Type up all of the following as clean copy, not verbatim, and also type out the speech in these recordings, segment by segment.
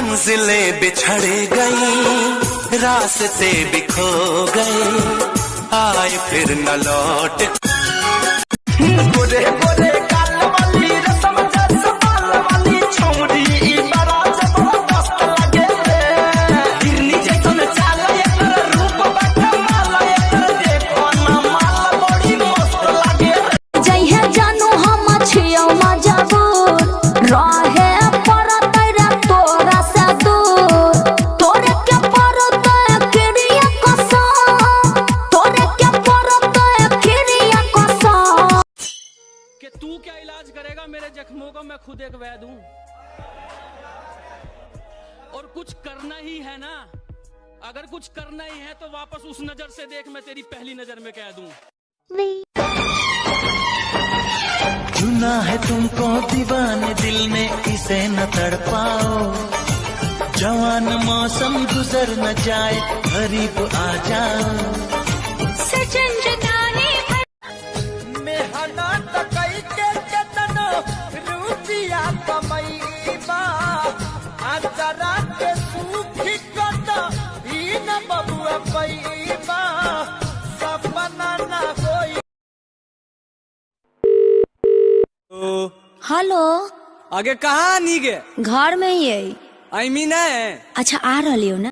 मंजिलें बिछड़ गई, रास्ते भी खो गए, आए फिर न लौट। गोरे गोरे काल वाली रसम जैसे बाल वाली छोड़ी बड़ा जबरदस्त लगे रे। हिरनी जैसन चाल एकर रूप बकमाल, एकर देखो ना माल बड़ी मस्त लगे रे। जइहे जानू हम छियौ मजबूर, रहे परत रे तोरा से दूर। तोरे के परत क्रिया कसम, तोरे के परत क्रिया कसम। कि तू क्या इलाज करेगा मेरे जख्मों का, मैं खुद एक वैद हूं। और कुछ करना ही है ना, अगर कुछ करना ही है तो वापस उस नजर से देख, मैं तेरी पहली नजर में कह दूं। चुना है तुमको दीवाने दिल ने, इसे न तड़पाओ। जवान मौसम गुजर न जाए, करीब आ जाओ। सजन जगाने मेहनत कई के केतनो रुपया कमईबा, आचरा के सूखी कत भी न बबुआ पैबा, सपना न कोई। हेलो, आगे कहाँ नहीं गए? घर में ही है। आई मीन है। अच्छा आ रही हो ना?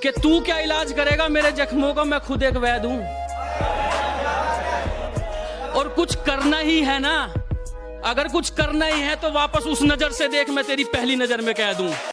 कि तू क्या इलाज करेगा मेरे जख्मों का, मैं खुद एक वैद हूं। और कुछ करना ही है ना, अगर कुछ करना ही है तो वापस उस नजर से देख, मैं तेरी पहली नजर में कह दूं।